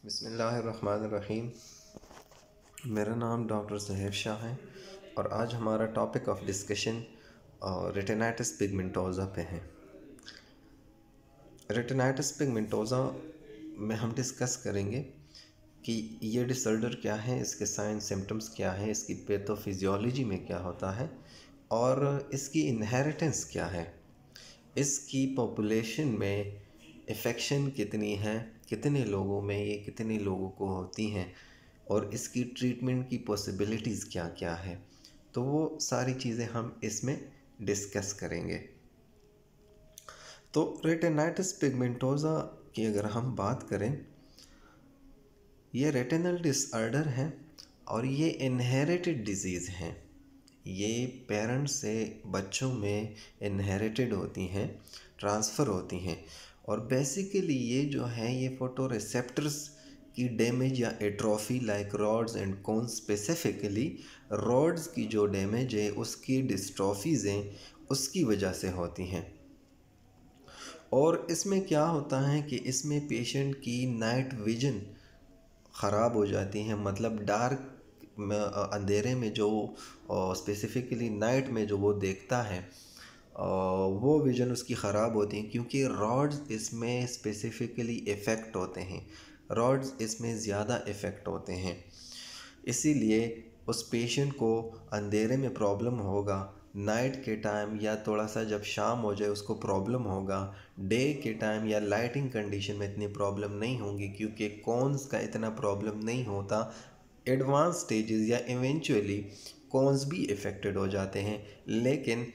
बिस्मिल्लाहिर्रहमानिर्रहीम। मेरा नाम डॉक्टर ज़हीर शाह है और आज हमारा टॉपिक ऑफ डिस्कशन रेटिनाइटिस पिगमेंटोज़ा पे है। रेटिनाइटिस पिगमेंटोज़ा में हम डिस्कस करेंगे कि ये डिसऑर्डर क्या है, इसके साइन सिम्टम्स क्या हैं, इसकी पैथोफिजियोलॉजी में क्या होता है और इसकी इनहेरिटेंस क्या है, इसकी पॉपुलेशन में इफ़ेक्शन कितनी है, कितने लोगों में ये कितने लोगों को होती हैं और इसकी ट्रीटमेंट की पॉसिबिलिटीज़ क्या क्या है। तो वो सारी चीज़ें हम इसमें डिस्कस करेंगे। तो रेटिनाइटिस पिगमेंटोज़ा की अगर हम बात करें, ये रेटिनल डिसऑर्डर है और ये इनहेरिटेड डिजीज़ हैं। ये पेरेंट्स से बच्चों में इनहेरिटेड होती हैं, ट्रांसफ़र होती हैं और बेसिकली ये जो है ये फोटो रिसेप्टर्स की डैमेज या atrophy like rods and cone, specifically rods की जो डैमेज है उसकी डिस्ट्रॉफीज़ हैं उसकी वजह से होती हैं। और इसमें क्या होता है कि इसमें पेशेंट की नाइट विजन ख़राब हो जाती है, मतलब डार्क अंधेरे में जो स्पेसिफ़िकली नाइट में जो वो देखता है वो विज़न उसकी ख़राब होती है क्योंकि रॉड्स इसमें स्पेसिफ़िकली इफ़ेक्ट होते हैं, रॉड्स इसमें ज़्यादा इफ़ेक्ट होते हैं। इसीलिए उस पेशेंट को अंधेरे में प्रॉब्लम होगा, नाइट के टाइम या थोड़ा सा जब शाम हो जाए उसको प्रॉब्लम होगा, डे के टाइम या लाइटिंग कंडीशन में इतनी प्रॉब्लम नहीं होंगी क्योंकि कॉन्स का इतना प्रॉब्लम नहीं होता। एडवांस स्टेजेस या इवेंचुअली कॉन्स भी इफ़ेक्टेड हो जाते हैं, लेकिन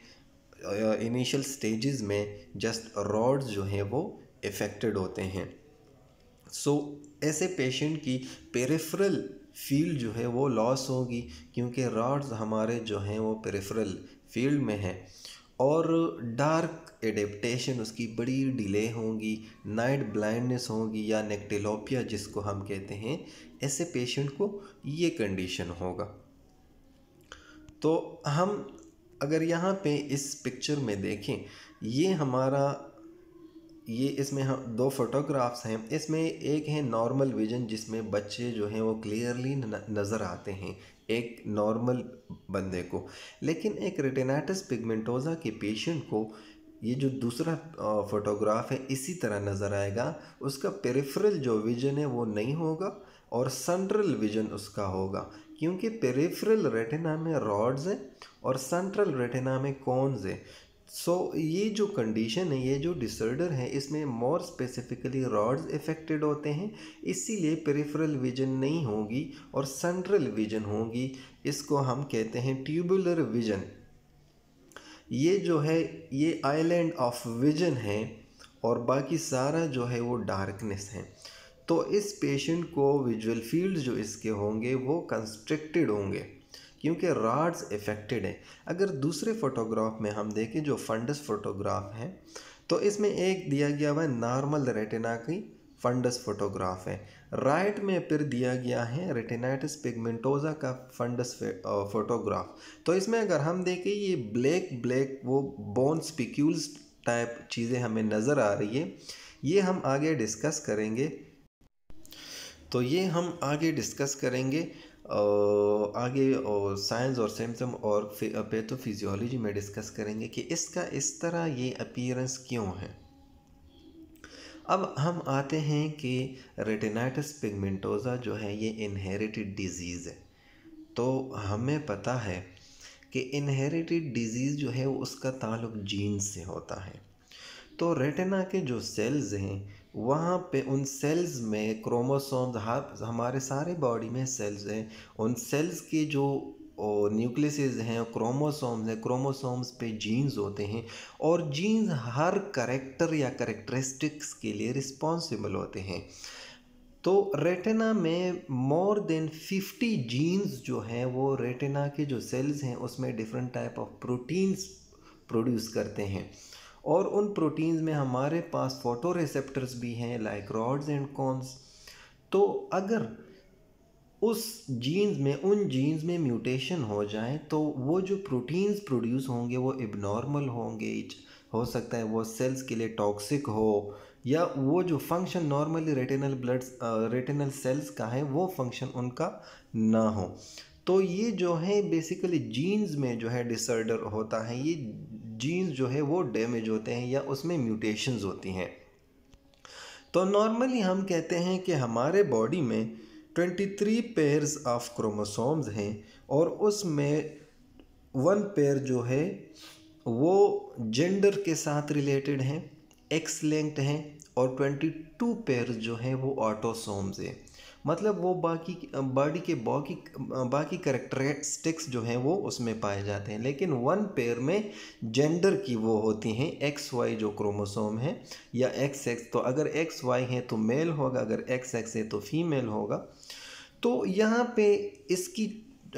इनिशियल स्टेजेस में जस्ट रॉड्स जो हैं वो इफ़ेक्टेड होते हैं। ऐसे पेशेंट की पेरिफेरल फील्ड जो है वो लॉस होगी क्योंकि रॉड्स हमारे जो हैं वो पेरिफेरल फील्ड में हैं और डार्क एडेप्टेशन उसकी बड़ी डिले होगी, नाइट ब्लाइंडनेस होगी या नेक्टेलोपिया जिसको हम कहते हैं, ऐसे पेशेंट को ये कंडीशन होगा। तो हम अगर यहाँ पे इस पिक्चर में देखें, ये हमारा इसमें हम दो फोटोग्राफ्स हैं। इसमें एक है नॉर्मल विजन जिसमें बच्चे जो हैं वो क्लियरली नज़र आते हैं एक नॉर्मल बंदे को, लेकिन एक रेटिनाइटिस पिगमेंटोज़ा के पेशेंट को ये जो दूसरा फ़ोटोग्राफ है इसी तरह नज़र आएगा। उसका पेरिफेरल जो विजन है वो नहीं होगा और सेंट्रल विजन उसका होगा क्योंकि पेरिफेरल रेटिना में रॉड्स हैं और सेंट्रल रेटिना में कॉन्स है। ये जो कंडीशन है, ये जो डिसऑर्डर है, इसमें मोर स्पेसिफिकली रॉड्स इफ़ेक्टेड होते हैं, इसीलिए पेरिफेरल विजन नहीं होगी और सेंट्रल विजन होगी। इसको हम कहते हैं ट्यूबुलर विजन। ये जो है ये आइलैंड ऑफ विजन है और बाकी सारा जो है वो डार्कनेस है। तो इस पेशेंट को विजुअल फील्ड जो इसके होंगे वो कंस्ट्रिक्टेड होंगे क्योंकि रॉड्स इफ़ेक्टेड है। अगर दूसरे फ़ोटोग्राफ में हम देखें जो फंडस फ़ोटोग्राफ है, तो इसमें एक दिया गया हुआ नॉर्मल रेटिना की फंडस फ़ोटोग्राफ है, राइट में फिर दिया गया है रेटिनाइटिस पिगमेंटोज़ा का फंडस फ़ोटोग्राफ। तो इसमें अगर हम देखें ये ब्लैक वो बोन स्पिक्यूल्स टाइप चीज़ें हमें नज़र आ रही है, ये हम आगे डिस्कस करेंगे। तो ये हम आगे डिस्कस करेंगे आगे और साइंस और सिम्टम और पैथोफिजियोलॉजी में डिस्कस करेंगे कि इसका इस तरह ये अपीयरेंस क्यों है। अब हम आते हैं कि रेटिनाइटिस पिगमेंटोज़ा जो है ये इनहेरिटेड डिजीज़ है। तो हमें पता है कि इनहेरिटेड डिजीज़ जो है उसका ताल्लुक जीन से होता है। तो रेटिना के जो सेल्स हैं वहाँ पे उन सेल्स में क्रोमोसोम्स, हमारे सारे बॉडी में सेल्स हैं, उन सेल्स के जो न्यूक्लियसेस हैं क्रोमोसोम्स हैं, क्रोमोसोम्स पे जीन्स होते हैं और जीन्स हर करेक्टर या करेक्टरिस्टिक्स के लिए रिस्पॉन्सिबल होते हैं। तो रेटिना में मोर देन 50 जीन्स जो हैं वो रेटिना के जो सेल्स हैं उसमें different type of proteins produce करते हैं और उन प्रोटीन्स में हमारे पास फोटो रिसेप्टर्स भी हैं लाइक रॉड्स एंड कॉन्स। तो अगर उस उन जीन्स में म्यूटेशन हो जाए तो वो जो प्रोटीन्स प्रोड्यूस होंगे वो इबनॉर्मल होंगे, हो सकता है वो सेल्स के लिए टॉक्सिक हो या वो जो फंक्शन नॉर्मली रेटिनल सेल्स का है वो फंक्शन उनका ना हो। तो ये जो है बेसिकली जीन्स में जो है डिसऑर्डर होता है, ये जीन्स जो है वो डैमेज होते हैं या उसमें म्यूटेशंस होती हैं। तो नॉर्मली हम कहते हैं कि हमारे बॉडी में 23 पेयर्स ऑफ क्रोमोसोम्स हैं और उसमें 1 पेयर जो है वो जेंडर के साथ रिलेटेड हैं, एक्स लिंक्ड हैं, और 22 पेयर जो हैं वो ऑटोसोम्स हैं। मतलब वो बाकी बॉडी के बाकी करेक्टरिस्टिक्स जो हैं वो उसमें पाए जाते हैं, लेकिन 1 पेयर में जेंडर की वो होती हैं एक्स वाई जो क्रोमोसोम है, या एक्स एक्स। तो अगर एक्स वाई है तो मेल होगा, अगर एक्स एक्स है तो फीमेल होगा। तो यहाँ पे इसकी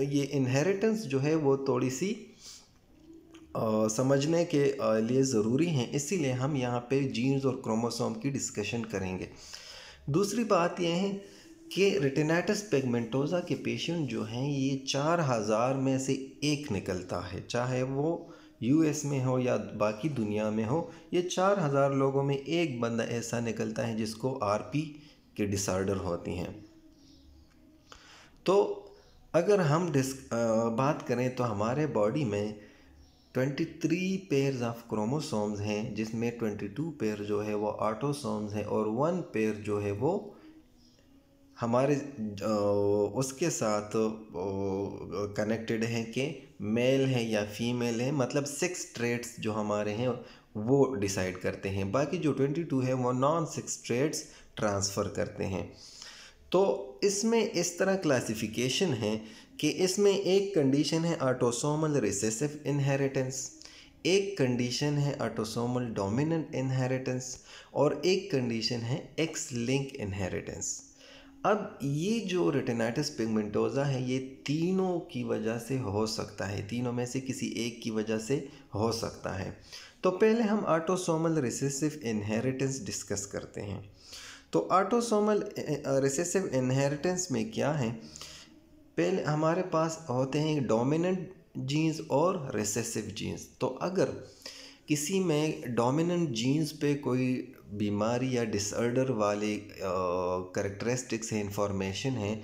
ये इनहेरिटेंस जो है वो थोड़ी सी समझने के लिए ज़रूरी हैं, इसीलिए हम यहाँ पे जीन्स और क्रोमोसोम की डिस्कशन करेंगे। दूसरी बात यह है कि रेटिनाइटिस पिगमेंटोसा के पेशेंट जो हैं ये 4000 में से एक निकलता है, चाहे वो यूएस में हो या बाकी दुनिया में हो। ये 4000 लोगों में एक बंदा ऐसा निकलता है जिसको आरपी के डिसऑर्डर होती हैं। तो अगर हम बात करें तो हमारे बॉडी में 23 पेयर्स ऑफ क्रोमोसोम्स हैं, जिसमें 22 पेयर जो है वो ऑटोसोम्स हैं और 1 पेयर जो है वो हमारे उसके साथ कनेक्टेड है कि मेल है या फीमेल है। मतलब 6 ट्रेट्स जो हमारे हैं वो डिसाइड करते हैं, बाकी जो 22 है वो नॉन 6 ट्रेट्स ट्रांसफ़र करते हैं। तो इसमें इस तरह क्लासिफिकेशन है कि इसमें एक कंडीशन है ऑटोसोमल रिसेसिव इनहेरिटेंस, एक कंडीशन है ऑटोसोमल डोमिनेंट इनहेरिटेंस, और एक कंडीशन है एक्स लिंक इनहेरिटेंस। अब ये जो रेटिनाइटिस पिगमेंटोसा है ये तीनों की वजह से हो सकता है, तीनों में से किसी एक की वजह से हो सकता है। तो पहले हम ऑटोसोमल रिसेसिव इनहेरिटेंस डिस्कस करते हैं। तो ऑटोसोमल रिसेसिव इनहेरिटेंस में क्या है, पहले हमारे पास होते हैं डोमिनेंट जीन्स और रिसेसिव जीन्स। तो अगर किसी में डोमिनेंट जीन्स पे कोई बीमारी या डिसऑर्डर वाले करेक्टरिस्टिक्स है, इंफॉर्मेशन है,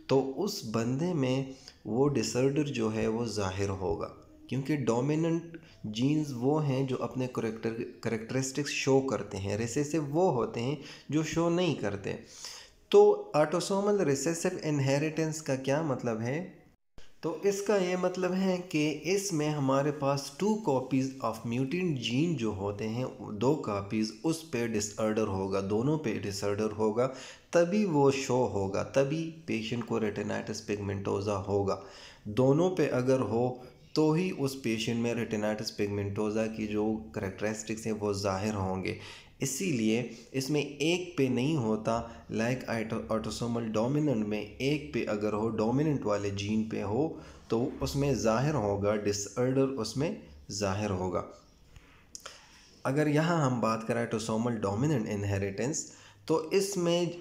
तो उस बंदे में वो डिसऑर्डर जो है वो ज़ाहिर होगा, क्योंकि डोमिनेंट जीन्स वो हैं जो अपने करेक्टरिस्टिक्स शो करते हैं, रिसेसिव वो होते हैं जो शो नहीं करते। तो ऑटोसोमल रिसेसिव इनहेरिटेंस का क्या मतलब है? तो इसका ये मतलब है कि इसमें हमारे पास 2 कॉपीज़ ऑफ म्यूटेंट जीन जो होते हैं, 2 कॉपीज़ उस पे डिसऑर्डर होगा, दोनों पे डिसऑर्डर होगा, तभी वो शो होगा, तभी पेशेंट को रेटिनाइटिस पिगमेंटोसा होगा। दोनों पे अगर हो तो ही उस पेशेंट में रेटिनाइटिस पिगमेंटोसा की जो करेक्टरिस्टिक्स हैं वो ज़ाहिर होंगे। इसीलिए इसमें एक पे नहीं होता, लाइक ऑटोसोमल डोमिनेंट में एक पे अगर हो, डोमिनेंट वाले जीन पे हो, तो उसमें ज़ाहिर होगा, डिसऑर्डर उसमें ज़ाहिर होगा। अगर यहाँ हम बात करें ऑटोसोमल डोमिनेंट इनहेरिटेंस, तो इसमें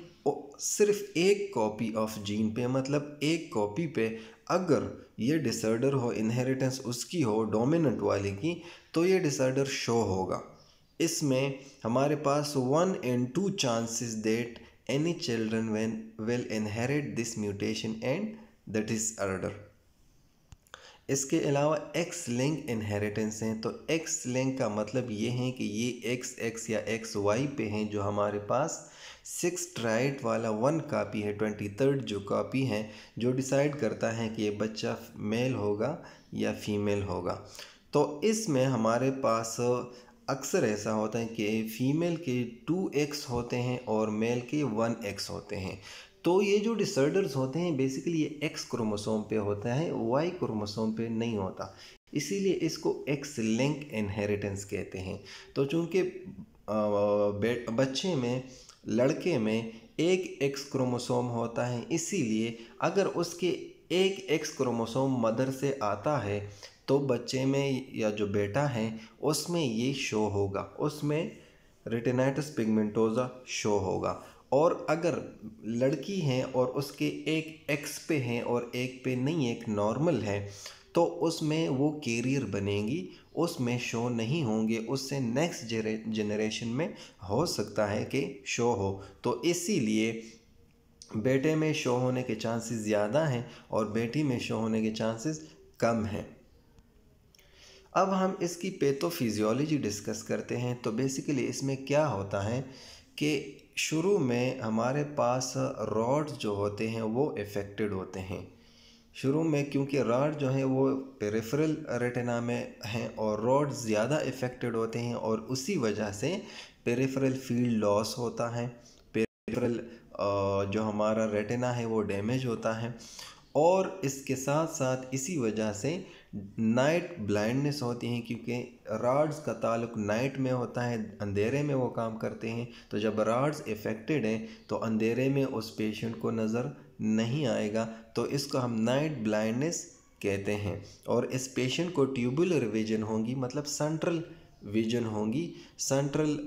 सिर्फ एक कॉपी ऑफ जीन पे, मतलब एक कॉपी पे अगर ये डिसऑर्डर हो, इनहेरिटेंस उसकी हो डोमिनेंट वाले की, तो ये डिसऑर्डर शो होगा। इसमें हमारे पास 1 in 2 chances that any children will inherit this mutation and that is disorder। इसके अलावा एक्स लिंक इनहेरिटेंस हैं। तो एक्स लिंक का मतलब ये है कि ये एक्स एक्स या एक्स वाई पे हैं, जो हमारे पास 6 ट्राइड वाला 1 कापी है, 23rd जो कापी है, जो डिसाइड करता है कि ये बच्चा मेल होगा या फीमेल होगा। तो इसमें हमारे पास अक्सर ऐसा होता है कि फ़ीमेल के 2x होते हैं और मेल के 1x होते हैं। तो ये जो डिसऑर्डर्स होते हैं बेसिकली ये एक्स क्रोमोसोम पे होता है, वाई क्रोमोसोम पे नहीं होता, इसीलिए इसको एक्स लिंक इनहेरिटेंस कहते हैं। तो चूँकि बच्चे में, लड़के में एक एक्स क्रोमोसोम होता है, इसीलिए अगर उसके एक एक्स क्रोमोसोम मदर से आता है तो बच्चे में या जो बेटा है उसमें ये शो होगा, उसमें रेटिनाइटिस पिगमेंटोसा शो होगा। और अगर लड़की है और उसके एक एक्स पे है और एक पे नहीं, एक नॉर्मल है, तो उसमें वो कैरियर बनेंगी, उसमें शो नहीं होंगे, उससे नेक्स्ट जनरेशन में हो सकता है कि शो हो। तो इसीलिए बेटे में शो होने के चांसेस ज़्यादा हैं और बेटी में शो होने के चांसेस कम हैं। अब हम इसकी पैथोफिजियोलॉजी डिस्कस करते हैं। तो बेसिकली इसमें क्या होता है कि शुरू में हमारे पास रॉड्स जो होते हैं वो इफ़ेक्टेड होते हैं शुरू में, क्योंकि रॉड जो है वो पेरिफेरल रेटिना में हैं और रॉड ज़्यादा इफ़ेक्टेड होते हैं और उसी वजह से पेरिफेरल फील्ड लॉस होता है, पेरिफेरल जो हमारा रेटिना है वो डैमेज होता है और इसके साथ साथ इसी वजह से नाइट ब्लाइंडनेस होती है, क्योंकि रॉड्स का ताल्लुक नाइट में होता है, अंधेरे में वो काम करते हैं। तो जब रॉड्स इफ़ेक्टेड हैं तो अंधेरे में उस पेशेंट को नज़र नहीं आएगा, तो इसको हम नाइट ब्लाइंडनेस कहते हैं। और इस पेशेंट को ट्यूबुलर विजन होगी, मतलब सेंट्रल विजन होगी, सेंट्रल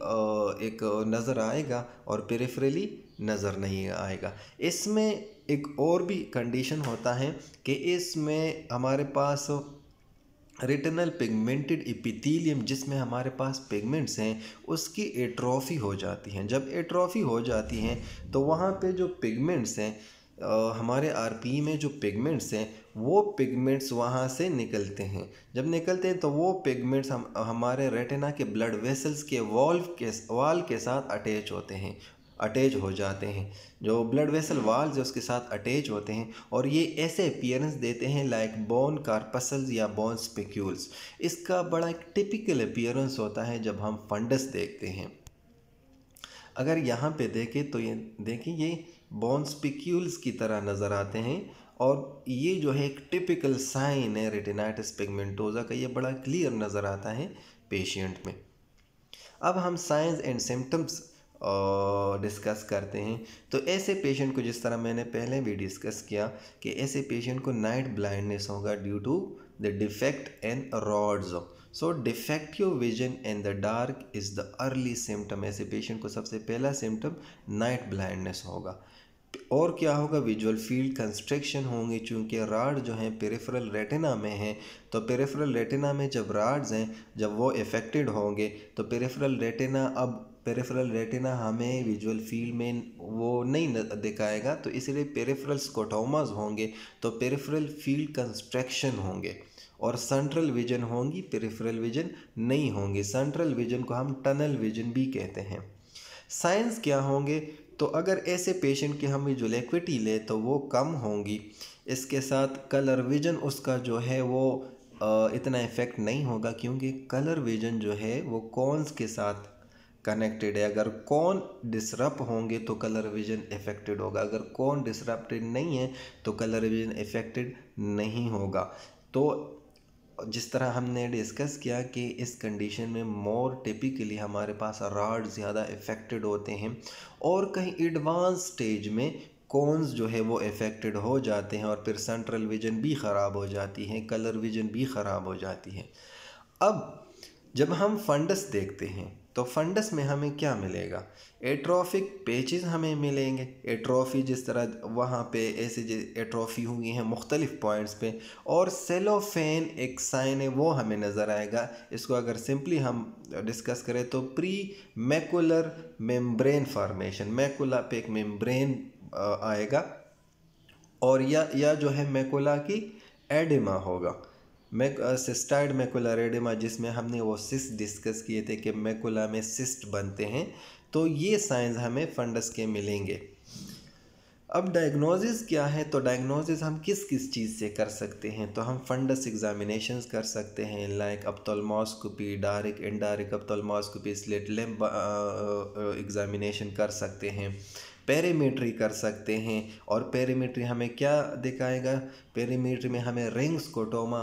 एक नज़र आएगा और पेरिफेरली नज़र नहीं आएगा। इसमें एक और भी कंडीशन होता है कि इसमें हमारे पास रेटिनल पिगमेंटेड एपिथेलियम, जिसमें हमारे पास पिगमेंट्स हैं, उसकी एट्रोफी हो जाती हैं। जब एट्रोफी हो जाती हैं तो वहाँ पे जो पिगमेंट्स हैं, हमारे आरपी में जो पिगमेंट्स हैं वो पिगमेंट्स वहाँ से निकलते हैं। जब निकलते हैं तो वो पिगमेंट्स हमारे रेटिना के ब्लड वेसल्स के वाल के साथ अटैच हो जाते हैं। जो ब्लड वेसल वाल्स है उसके साथ अटैच होते हैं और ये ऐसे अपीयरेंस देते हैं लाइक बोन कार्पसल्स या बोन स्पिक्यूल्स। इसका बड़ा एक टिपिकल अपीयरेंस होता है जब हम फंडस देखते हैं। अगर यहाँ पे देखें तो ये देखिए, ये बोन स्पिक्यूल्स की तरह नज़र आते हैं और ये जो है एक टिपिकल साइन है रेटिनाइटिस पिगमेंटोसा का, ये बड़ा क्लियर नज़र आता है पेशेंट में। अब हम साइंस एंड सिम्टम्स डिस्कस करते हैं। तो ऐसे पेशेंट को, जिस तरह मैंने पहले भी डिस्कस किया कि ऐसे पेशेंट को नाइट ब्लाइंडनेस होगा due to the defect in rods. So defective vision in the dark is the early symptom. ऐसे पेशेंट को सबसे पहला सिम्टम नाइट ब्लाइंडनेस होगा। और क्या होगा, विजुअल फील्ड कंस्ट्रक्शन होंगे, चूँकि राड जो हैं पेरिफेरल रेटिना में हैं। तो पेरिफेरल रेटिना में जब राड्स हैं, जब वो इफ़ेक्टेड होंगे तो पेरिफेरल रेटिना हमें विजुअल फील्ड में वो नहीं दिखाएगा, तो इसलिए पेरिफेरल स्कोटोमास होंगे, तो पेरिफेरल फील्ड कंस्ट्रक्शन होंगे और सेंट्रल विजन होंगी, पेरिफेरल विजन नहीं होंगी। सेंट्रल विजन को हम टनल विजन भी कहते हैं। साइंस क्या होंगे, तो अगर ऐसे पेशेंट की हम विजुअल एक्विटी ले तो वो कम होंगी। इसके साथ कलर विजन उसका जो है वो इतना इफ़ेक्ट नहीं होगा, क्योंकि कलर विजन जो है वो कॉन्स के साथ कनेक्टेड है। अगर कौन डिसरप्ट होंगे तो कलर विजन इफ़ेक्टेड होगा, अगर कौन डिसरप्टेड नहीं है तो कलर विजन इफ़ेक्टेड नहीं होगा। तो जिस तरह हमने डिस्कस किया कि इस कंडीशन में मोर टिपिकली हमारे पास रॉड ज़्यादा इफ़ेक्टेड होते हैं और कहीं एडवांस स्टेज में कॉन्स जो है वो इफ़ेक्टेड हो जाते हैं और फिर सेंट्रल विजन भी ख़राब हो जाती है, कलर विजन भी ख़राब हो जाती है। अब जब हम फंडस देखते हैं तो फंडस में हमें क्या मिलेगा, एट्रोफिक पेचेस हमें मिलेंगे। एट्रोफी जिस तरह वहाँ पे ऐसे एट्रोफी हुई हैं मुख्तलिफ पॉइंट्स पे, और सेलोफेन एक साइन है वो हमें नज़र आएगा। इसको अगर सिंपली हम डिस्कस करें तो pre macular membrane formation, macula पे एक मेम्ब्रेन आएगा और या जो है मैकुला की एडिमा होगा, सिस्टाइड मैकुलर एडिमा, जिसमें हमने वो सिस्ट डिस्कस किए थे कि मैकुला में सिस्ट बनते हैं। तो ये साइंस हमें फंडस के मिलेंगे। अब डायग्नोसिस क्या है, तो डायग्नोसिस हम किस किस चीज़ से कर सकते हैं, तो हम फंडस एग्जामिनेशंस कर सकते हैं like ophthalmoscopy, direct indirect ophthalmoscopy, slit lamp examination कर सकते हैं, पेरीमेट्री कर सकते हैं। और पेरीमेट्री हमें क्या दिखाएगा, पेरीमेट्री में हमें रिंग स्कोटोमा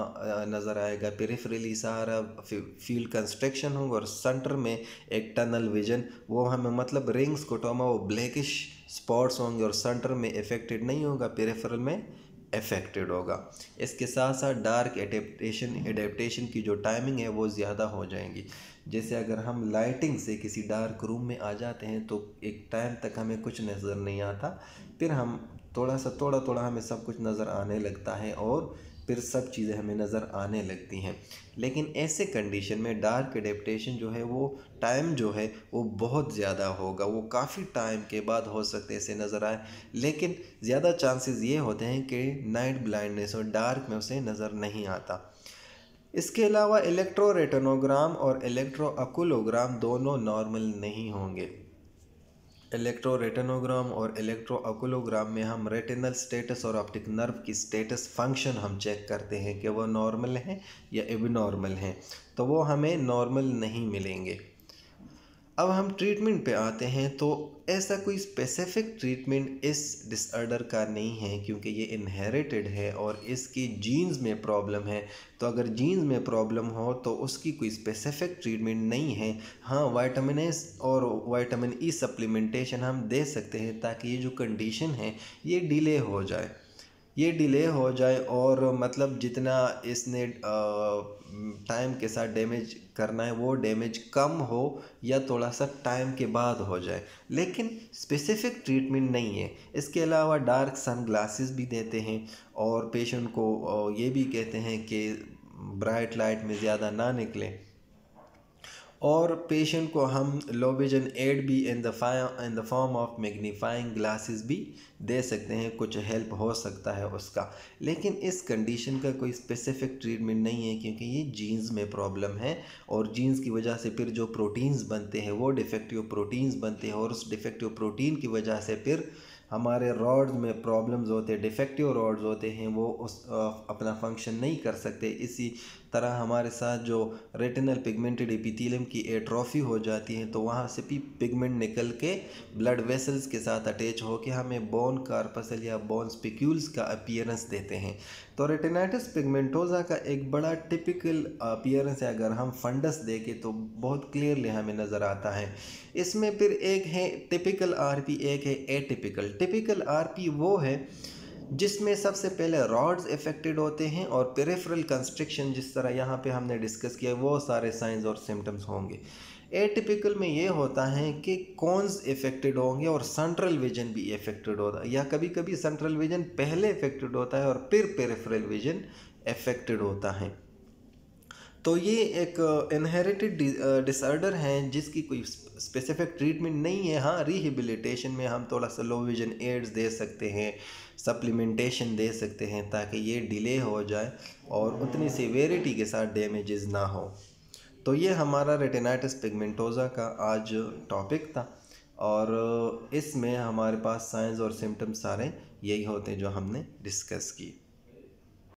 नज़र आएगा, पेरिफेरली सारा फील्ड कंस्ट्रक्शन होगा और सेंटर में एक टनल विजन, वो हमें मतलब रिंग स्कोटोमा वो ब्लैकिश स्पॉट्स होंगे और सेंटर में इफेक्टेड नहीं होगा, पेरिफेरल में इफेक्टेड होगा। इसके साथ साथ डार्क एडेप्टेशन की जो टाइमिंग है वो ज़्यादा हो जाएंगी। जैसे अगर हम लाइटिंग से किसी डार्क रूम में आ जाते हैं तो एक टाइम तक हमें कुछ नज़र नहीं आता, फिर हम थोड़ा थोड़ा हमें सब कुछ नज़र आने लगता है और फिर सब चीज़ें हमें नज़र आने लगती हैं। लेकिन ऐसे कंडीशन में डार्क एडेप्टेशन जो है वो टाइम जो है वो बहुत ज़्यादा होगा, वो काफ़ी टाइम के बाद हो सकते ऐसे नज़र आए, लेकिन ज़्यादा चांसेस ये होते हैं कि नाइट ब्लाइंडनेस और डार्क में उसे नज़र नहीं आता। इसके अलावा इलेक्ट्रो रेटिनोग्राम और इलेक्ट्रो अकुलोग्राम दोनों नॉर्मल नहीं होंगे। इलेक्ट्रो रेटिनोग्राम और इलेक्ट्रो अकुलोग्राम में हम रेटिनल स्टेटस और ऑप्टिक नर्व की स्टेटस फंक्शन हम चेक करते हैं कि वो नॉर्मल हैं या एबनॉर्मल हैं, तो वो हमें नॉर्मल नहीं मिलेंगे। अब हम ट्रीटमेंट पे आते हैं, तो ऐसा कोई स्पेसिफिक ट्रीटमेंट इस डिसऑर्डर का नहीं है, क्योंकि ये इनहेरिटेड है और इसकी जीन्स में प्रॉब्लम है। तो अगर जीन्स में प्रॉब्लम हो तो उसकी कोई स्पेसिफिक ट्रीटमेंट नहीं है। हाँ, विटामिन एस और विटामिन ई सप्लीमेंटेशन हम दे सकते हैं ताकि ये जो कंडीशन है ये डिले हो जाए, और मतलब जितना इसने टाइम के साथ डैमेज करना है वो डैमेज कम हो या थोड़ा सा टाइम के बाद हो जाए, लेकिन स्पेसिफिक ट्रीटमेंट नहीं है। इसके अलावा डार्क सन ग्लासेस भी देते हैं और पेशेंट को ये भी कहते हैं कि ब्राइट लाइट में ज़्यादा ना निकले, और पेशेंट को हम लो विजन एड भी in the form of magnifying glasses भी दे सकते हैं, कुछ हेल्प हो सकता है उसका। लेकिन इस कंडीशन का कोई स्पेसिफिक ट्रीटमेंट नहीं है, क्योंकि ये जीन्स में प्रॉब्लम है और जीन्स की वजह से फिर जो प्रोटीन्स बनते हैं वो डिफेक्टिव प्रोटीन्स बनते हैं, और उस डिफेक्टिव प्रोटीन की वजह से फिर हमारे रॉड्स में प्रॉब्लम्स होते हैं, डिफेक्टिव रॉड्स होते हैं, वो अपना फंक्शन नहीं कर सकते। इसी तरह हमारे साथ जो रेटिनल पिगमेंटेड एपिथेलियम की एट्रोफी हो जाती है, तो वहाँ से भी पिगमेंट निकल के ब्लड वेसल्स के साथ अटैच होकर हमें बोन कार्पसल या बोन स्पिक्यूल्स का अपीयरेंस देते हैं। तो रेटिनाइटिस पिगमेंटोसा का एक बड़ा टिपिकल अपीयरेंस है, अगर हम फंडस देखें तो बहुत क्लियरली हमें नज़र आता है। इसमें फिर एक है टिपिकल आरपी, एक है एटिपिकल। टिपिकल आरपी वो है जिसमें सबसे पहले रॉड्स इफेक्टेड होते हैं और पेरिफेरल कंस्ट्रिक्शन, जिस तरह यहाँ पे हमने डिस्कस किया, वो सारे साइंस और सिम्टम्स होंगे। एटिपिकल में ये होता है कि कॉन्स इफेक्टेड होंगे और सेंट्रल विजन भी इफेक्टेड होता है, या कभी कभी सेंट्रल विजन पहले इफेक्टेड होता है और फिर पेरिफेरल विजन इफेक्टेड होता है। तो ये एक इनहेरिटेड डिसऑर्डर है जिसकी कोई स्पेसिफिक ट्रीटमेंट नहीं है। हाँ, रिहेबिलिटेशन में हम थोड़ा सा लो विजन एड्स दे सकते हैं, सप्लीमेंटेशन दे सकते हैं ताकि ये डिले हो जाए और उतनी सीवेरिटी के साथ डैमेजेस ना हो। तो ये हमारा रेटिनाइटिस पिगमेंटोसा का आज टॉपिक था, और इसमें हमारे पास साइंस और सिम्टम्स सारे यही होते हैं जो हमने डिस्कस की।